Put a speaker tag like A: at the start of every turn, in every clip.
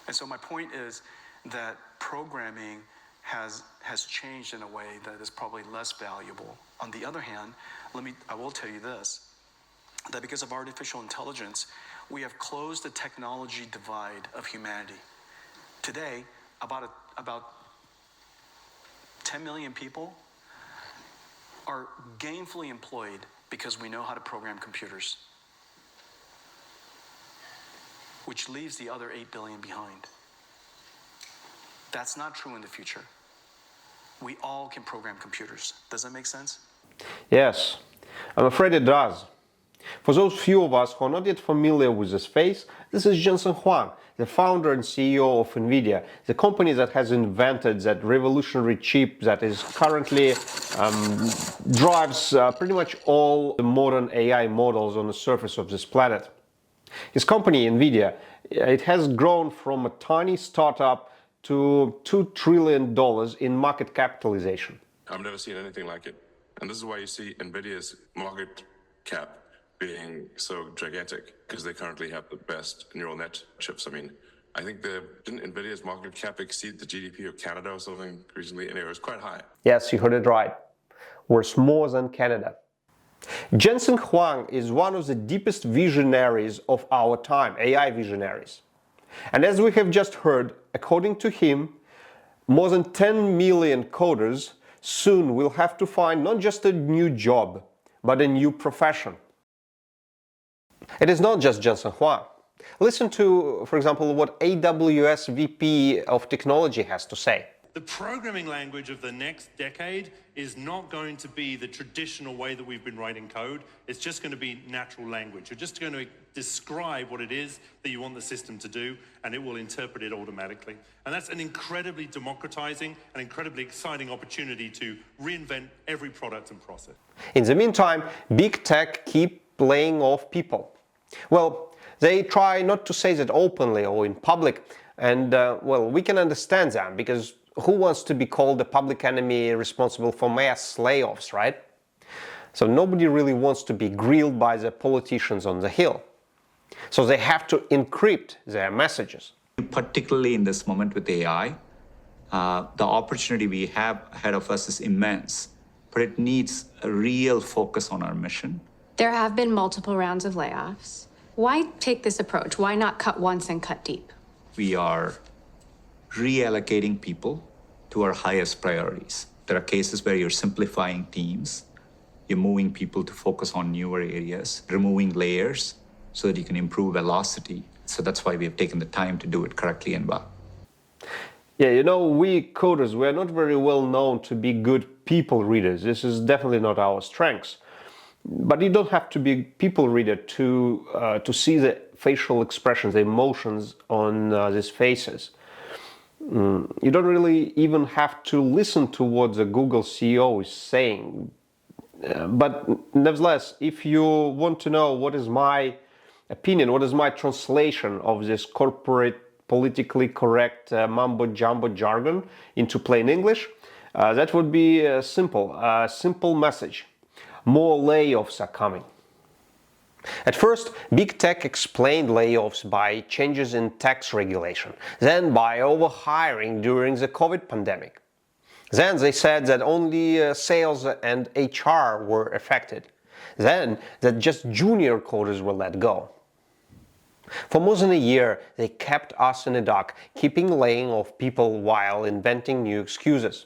A: And so my point is that programming has changed in a way that is probably less valuable. On the other hand, I will tell you this, that because of artificial intelligence, we have closed the technology divide of humanity. Today, about 10 million people are gainfully employed because we know how to program computers, which leaves the other 8 billion behind. That's not true in the future. We all can program computers. Does that make sense?
B: Yes, I'm afraid it does. For those few of us who are not yet familiar with this face, this is Jensen Huang, the founder and CEO of nvidia, the company that has invented that revolutionary chip that is currently drives pretty much all the modern AI models on the surface of this planet. His company, nvidia, it has grown from a tiny startup to $2 trillion in market capitalization.
C: I've never seen anything like it. And this is why you see NVIDIA's market cap being so gigantic, because they currently have the best neural net chips. I mean, I think didn't NVIDIA's market cap exceed the GDP of Canada or something recently? Anyway, it was quite high.
B: Yes, you heard it right. Worth more than Canada. Jensen Huang is one of the deepest visionaries of our time, AI visionaries. And as we have just heard, according to him, more than 10 million coders soon will have to find not just a new job, but a new profession. It is not just Jensen Huang. Listen to, for example, what AWS VP of Technology has to say.
D: The programming language of the next decade is not going to be the traditional way that we've been writing code. It's just going to be natural language. You're just going to describe what it is that you want the system to do, and it will interpret it automatically. And that's an incredibly democratizing and incredibly exciting opportunity to reinvent every product and process.
B: In the meantime, big tech keep laying off people. Well, they try not to say that openly or in public, and well, we can understand that, because who wants to be called the public enemy responsible for mass layoffs, right? So nobody really wants to be grilled by the politicians on the Hill. So they have to encrypt their messages.
E: Particularly in this moment with AI, the opportunity we have ahead of us is immense, but it needs a real focus on our mission.
F: There have been multiple rounds of layoffs. Why take this approach? Why not cut once and cut deep?
E: We are reallocating people to our highest priorities. There are cases where you're simplifying teams, you're moving people to focus on newer areas, removing layers so that you can improve velocity. So that's why we have taken the time to do it correctly and well.
B: Yeah, you know, we coders, we are not very well known to be good people readers. This is definitely not our strengths. But you don't have to be a people reader to see the facial expressions, the emotions on these faces. You don't really even have to listen to what the Google CEO is saying. But nevertheless, if you want to know what is my opinion, what is my translation of this corporate, politically correct mumbo-jumbo jargon into plain English, that would be a simple message. More layoffs are coming. At first, big tech explained layoffs by changes in tax regulation, then by overhiring during the COVID pandemic. Then they said that only sales and HR were affected. Then that just junior coders were let go. For more than a year, they kept us in the dark, keeping laying off people while inventing new excuses.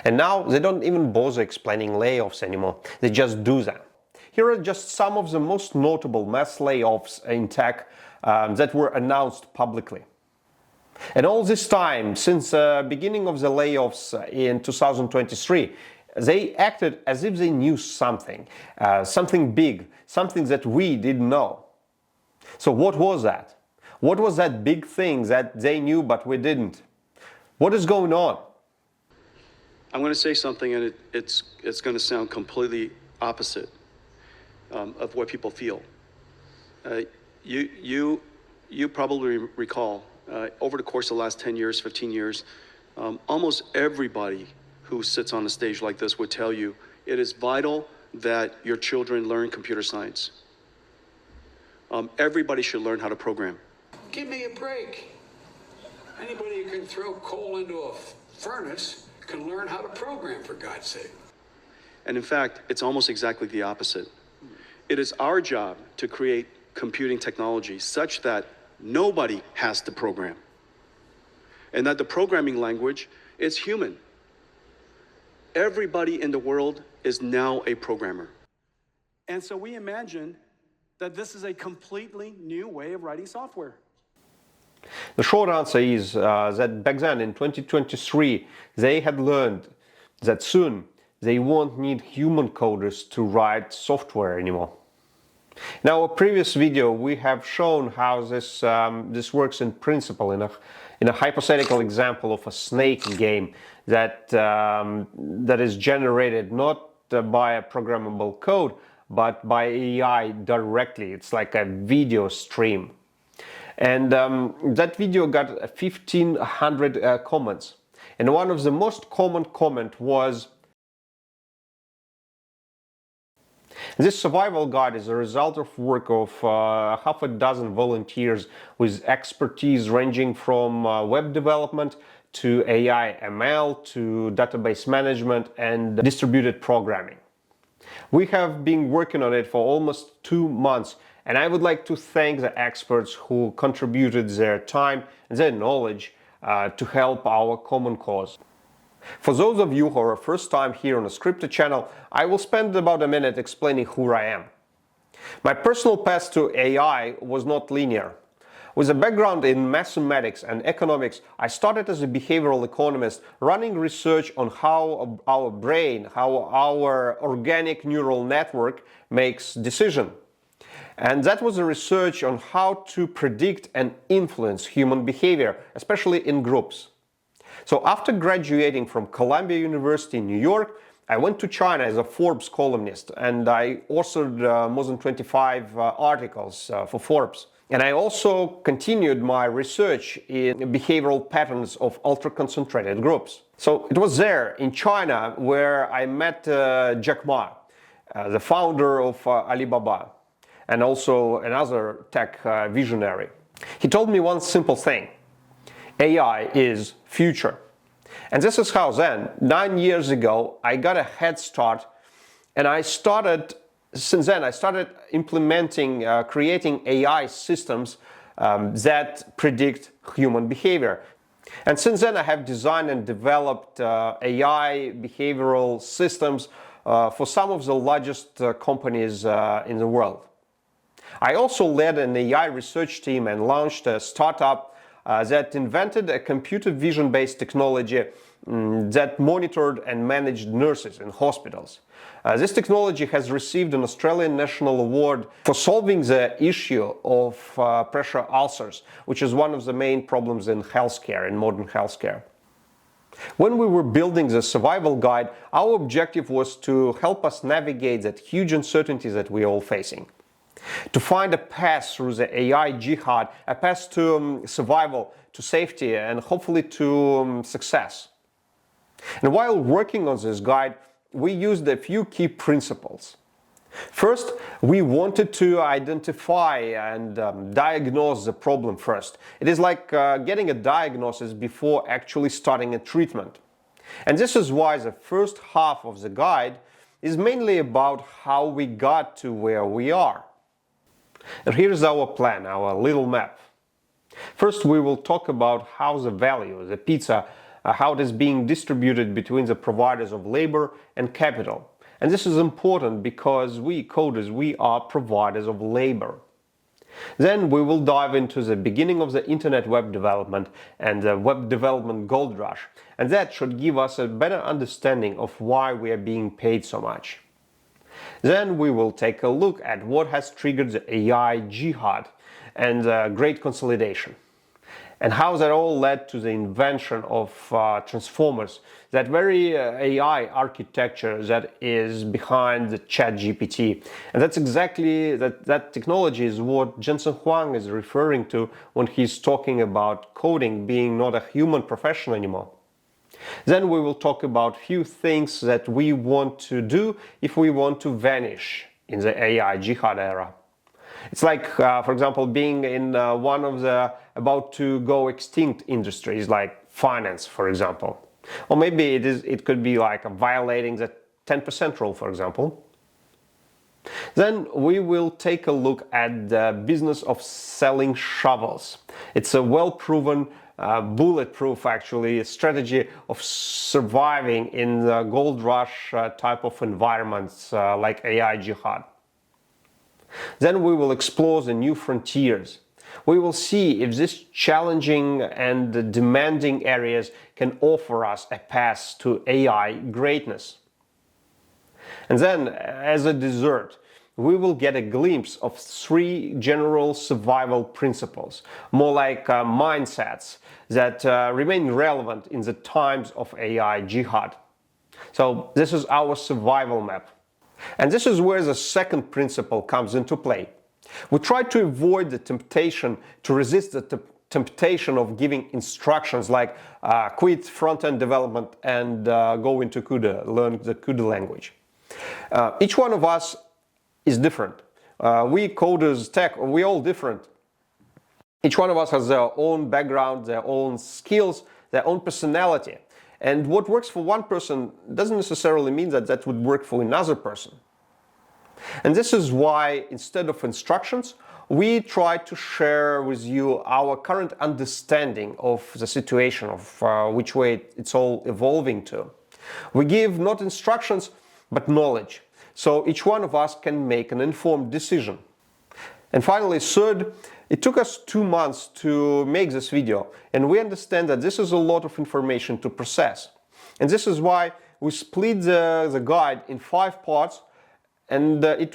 B: And now they don't even bother explaining layoffs anymore, they just do them. Here are just some of the most notable mass layoffs in tech that were announced publicly. And all this time, since the beginning of the layoffs in 2023, they acted as if they knew something, something big, something that we didn't know. So what was that? What was that big thing that they knew but we didn't? What is going on?
A: I'm going to say something, and it's going to sound completely opposite of what people feel. You probably recall, over the course of the last 10 years, 15 years, almost everybody who sits on a stage like this would tell you it is vital that your children learn computer science. Everybody should learn how to program.
G: Give me a break. Anybody who can throw coal into a furnace can learn how to program, for God's sake.
A: And in fact, it's almost exactly the opposite. It is our job to create computing technology such that nobody has to program, and that the programming language is human. Everybody in the world is now a programmer. And so we imagine that this is a completely new way of writing software.
B: The short answer is that back then in 2023 they had learned that soon they won't need human coders to write software anymore. In our previous video we have shown how this works in principle in a hypothetical example of a snake game that is generated not by a programmable code but by AI directly. It's like a video stream. And that video got 1,500 comments. And one of the most common comment was, "This survival guide is a result of work of half a dozen volunteers with expertise ranging from web development to AI ML to database management and distributed programming. We have been working on it for almost 2 months, and I would like to thank the experts who contributed their time and their knowledge to help our common cause." For those of you who are first time here on the Scripted channel, I will spend about a minute explaining who I am. My personal path to AI was not linear. With a background in mathematics and economics, I started as a behavioral economist running research on how our brain, how our organic neural network makes decisions. And that was a research on how to predict and influence human behavior, especially in groups. So after graduating from Columbia University in New York, I went to China as a Forbes columnist, and I authored more than 25 articles for Forbes. And I also continued my research in behavioral patterns of ultra-concentrated groups. So it was there in China where I met Jack Ma, the founder of Alibaba, and also another tech visionary. He told me one simple thing: AI is future. And this is how then, 9 years ago, I got a head start, and since then I started implementing, creating AI systems that predict human behavior. And since then I have designed and developed AI behavioral systems for some of the largest companies in the world. I also led an AI research team and launched a startup that invented a computer vision-based technology that monitored and managed nurses in hospitals. This technology has received an Australian National Award for solving the issue of pressure ulcers, which is one of the main problems in healthcare, in modern healthcare. When we were building the survival guide, our objective was to help us navigate that huge uncertainty that we're all facing. To find a path through the AI jihad, a path to survival, to safety, and hopefully to success. And while working on this guide, we used a few key principles. First, we wanted to identify and diagnose the problem first. It is like getting a diagnosis before actually starting a treatment. And this is why the first half of the guide is mainly about how we got to where we are. And here's our plan, our little map. First, we will talk about how the value, the pizza, how it is being distributed between the providers of labor and capital. And this is important because we coders, we are providers of labor. Then we will dive into the beginning of the internet web development and the web development gold rush. And that should give us a better understanding of why we are being paid so much. Then we will take a look at what has triggered the AI jihad and the great consolidation, and how that all led to the invention of transformers, that very AI architecture that is behind the ChatGPT. And that's exactly, that technology is what Jensen Huang is referring to when he's talking about coding being not a human profession anymore. Then we will talk about few things that we want to do if we want to vanish in the AI jihad era. It's like, for example, being in one of the about to go extinct industries, like finance, for example. Or maybe it could be like violating the 10% rule, for example. Then we will take a look at the business of selling shovels. It's a well-proven, bulletproof actually strategy of surviving in the gold rush type of environments like AI jihad. Then we will explore the new frontiers. We will see if these challenging and demanding areas can offer us a path to AI greatness. And then, as a dessert, we will get a glimpse of 3 general survival principles, more like mindsets that remain relevant in the times of AI jihad. So this is our survival map. And this is where the second principle comes into play. We try to avoid the temptation to resist the temptation of giving instructions like quit front-end development and go into CUDA, learn the CUDA language. Each one of us is different. We coders, tech, we're all different. Each one of us has their own background, their own skills, their own personality. And what works for one person doesn't necessarily mean that that would work for another person. And this is why, instead of instructions, we try to share with you our current understanding of the situation, of which way it's all evolving to. We give not instructions, but knowledge, so each one of us can make an informed decision. And finally, third, it took us 2 months to make this video, and we understand that this is a lot of information to process. And this is why we split the guide in 5 parts, and they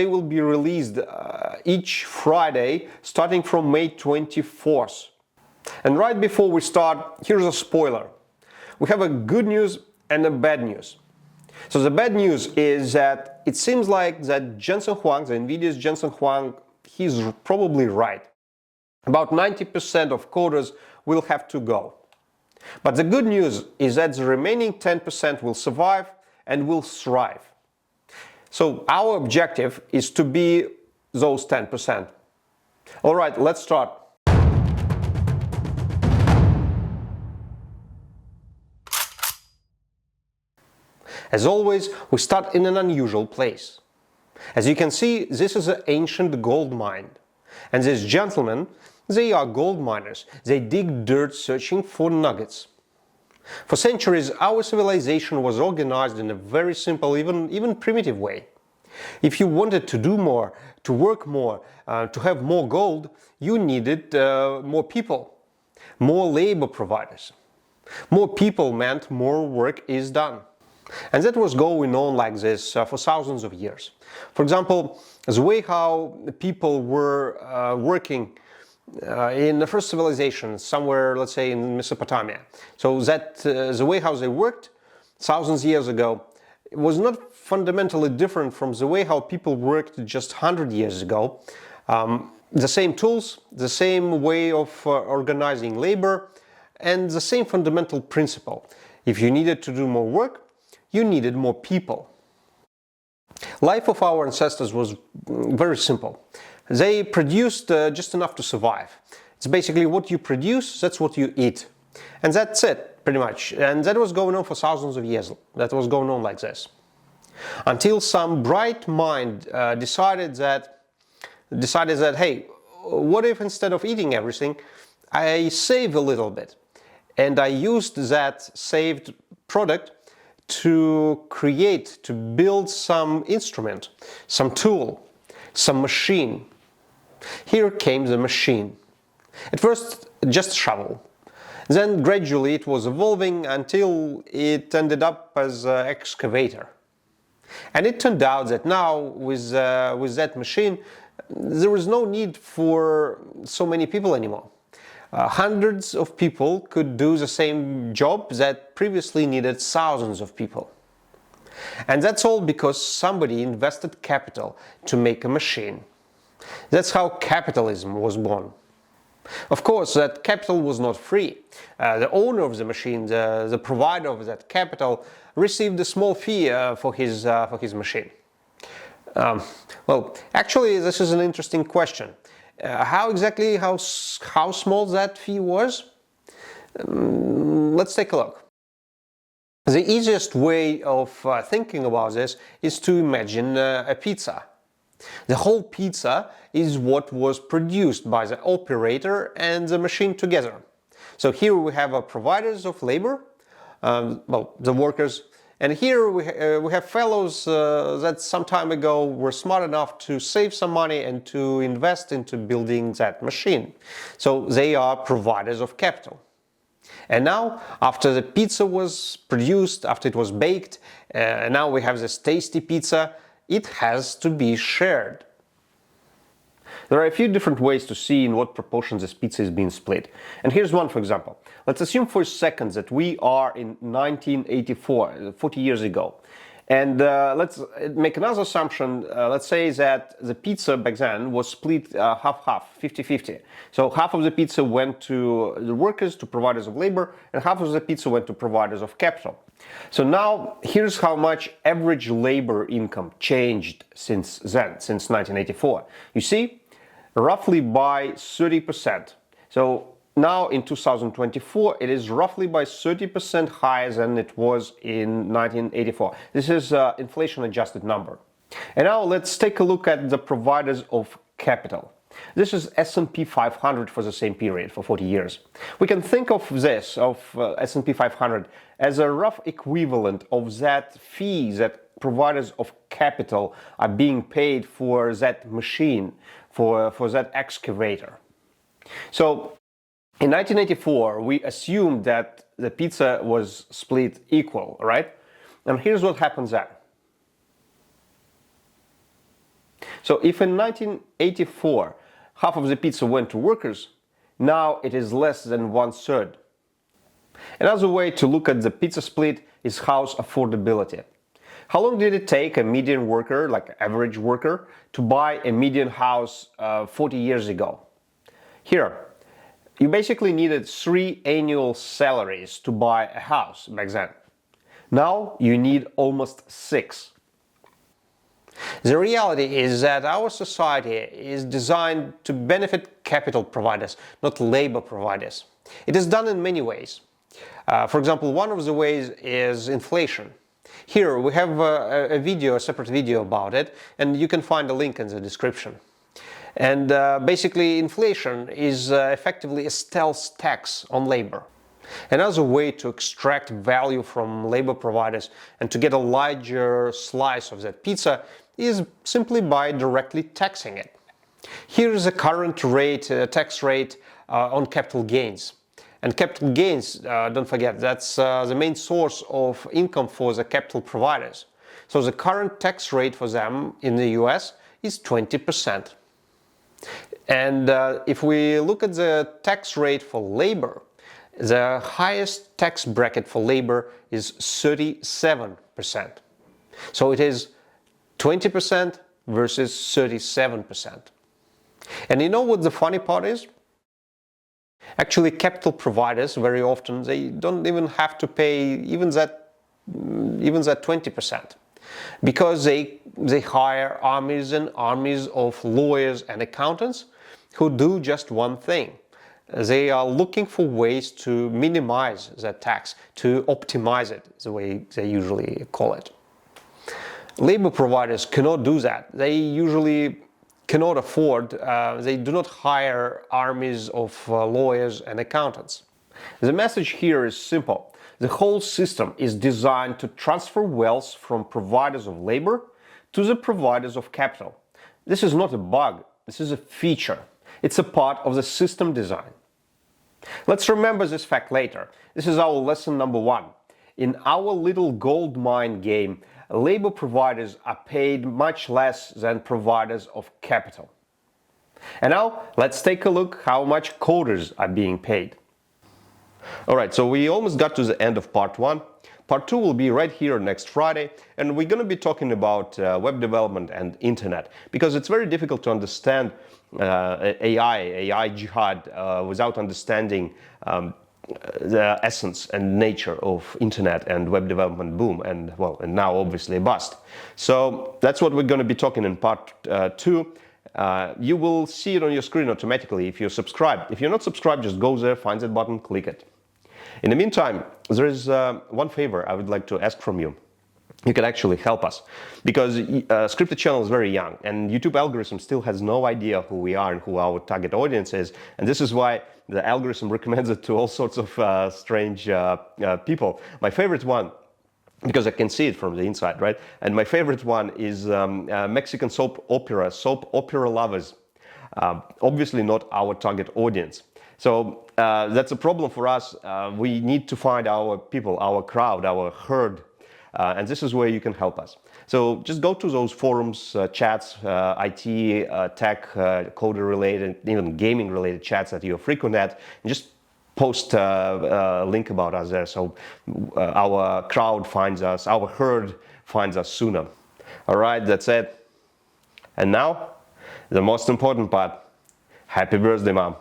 B: will be released each Friday, starting from May 24th. And right before we start, here's a spoiler. We have a good news and a bad news. So the bad news is that it seems like that Jensen Huang, the NVIDIA's Jensen Huang, he's probably right. About 90% of coders will have to go. But the good news is that the remaining 10% will survive and will thrive. So our objective is to be those 10%. All right, let's start. As always, we start in an unusual place. As you can see, this is an ancient gold mine. And these gentlemen, they are gold miners. They dig dirt searching for nuggets. For centuries, our civilization was organized in a very simple, even primitive way. If you wanted to do more, to work more, to have more gold, you needed more people, more labor providers. More people meant more work is done. And that was going on like this for thousands of years. For example, the way how people were working in the first civilization, somewhere, let's say, in Mesopotamia. So that the way how they worked thousands of years ago was not fundamentally different from the way how people worked just 100 years ago. The same tools, the same way of organizing labor, and the same fundamental principle. If you needed to do more work, you needed more people. Life of our ancestors was very simple. They produced just enough to survive. It's basically what you produce, that's what you eat. And that's it, pretty much. And that was going on for thousands of years. That was going on like this. Until some bright mind decided that, hey, what if instead of eating everything, I save a little bit? And I used that saved product to build some instrument, some tool, some machine. Here came the machine. At first, just a shovel. Then gradually it was evolving until it ended up as an excavator. And it turned out that now, with that machine, there was no need for so many people anymore. Hundreds of people could do the same job that previously needed thousands of people. And that's all because somebody invested capital to make a machine. That's how capitalism was born. Of course, that capital was not free. The owner of the machine, the provider of that capital, received a small fee for his machine. Well, actually, this is an interesting question. How exactly, how small that fee was? Let's take a look. The easiest way of thinking about this is to imagine a pizza. The whole pizza is what was produced by the operator and the machine together. So here we have providers of labor, well, the workers, and here we have fellows that some time ago were smart enough to save some money and to invest into building that machine. So they are providers of capital. And now, after the pizza was produced, after it was baked, now we have this tasty pizza, it has to be shared. There are a few different ways to see in what proportion this pizza is being split. And here's one, for example. Let's assume for a second that we are in 1984, 40 years ago. And let's make another assumption. Let's say that the pizza back then was split half-half, 50-50. So half of the pizza went to the workers, to providers of labor, and half of the pizza went to providers of capital. So now, here's how much average labor income changed since then, since 1984. You see, roughly by 30%. So now in 2024, it is roughly by 30% higher than it was in 1984. This is an inflation-adjusted number. And now let's take a look at the providers of capital. This is S&P 500 for the same period, for 40 years. We can think of this, of S&P 500, as a rough equivalent of that fee that providers of capital are being paid for that machine, for that excavator. So in 1984, we assumed that the pizza was split equal, right? And here's what happens then. So if in 1984, half of the pizza went to workers, now it is less than 1/3. Another way to look at the pizza split is house affordability. How long did it take a median worker, like an average worker, to buy a median house 40 years ago? Here, you basically needed 3 annual salaries to buy a house back then. Now you need almost 6. The reality is that our society is designed to benefit capital providers, not labor providers. It is done in many ways. For example, one of the ways is inflation. Here we have a separate video about it, and you can find a link in the description. And basically, inflation is effectively a stealth tax on labor. Another way to extract value from labor providers and to get a larger slice of that pizza is simply by directly taxing it. Here is the current tax rate on capital gains. And capital gains, don't forget, that's the main source of income for the capital providers. So the current tax rate for them in the US is 20%. And if we look at the tax rate for labor, the highest tax bracket for labor is 37%. So it is 20% versus 37%. And you know what the funny part is? Actually, capital providers, very often, they don't even have to pay even that 20%. Because they hire armies and armies of lawyers and accountants who do just one thing. They are looking for ways to minimize that tax, to optimize it, the way they usually call it. Labor providers cannot do that. They usually cannot afford, they do not hire armies of lawyers and accountants. The message here is simple. The whole system is designed to transfer wealth from providers of labor to the providers of capital. This is not a bug, this is a feature. It's a part of the system design. Let's remember this fact later. This is our lesson number 1. In our little gold mine game, labor providers are paid much less than providers of capital. And now, let's take a look how much coders are being paid. Alright, so we almost got to the end of part 1. Part 2 will be right here next Friday, and we're going to be talking about web development and internet, because it's very difficult to understand AI jihad without understanding the essence and nature of internet and web development boom, and well, and now obviously bust. So that's what we're going to be talking in part 2. You will see it on your screen automatically if you're subscribed. If you're not subscribed, just go there, find that button, click it. In the meantime, there is one favor I would like to ask from you. You can actually help us, because Scripted channel is very young and YouTube algorithm still has no idea who we are and who our target audience is, and this is why the algorithm recommends it to all sorts of strange people. My favorite one, because I can see it from the inside, right? And my favorite one is Mexican soap opera lovers. Obviously not our target audience. So that's a problem for us. We need to find our people, our crowd, our herd. And this is where you can help us. So just go to those forums, chats, IT, tech, coder related, even gaming related chats that you're frequent at, and just post a link about us there, so our crowd finds us, our herd finds us sooner. All right, that's it. And now, the most important part. Happy birthday, Mom.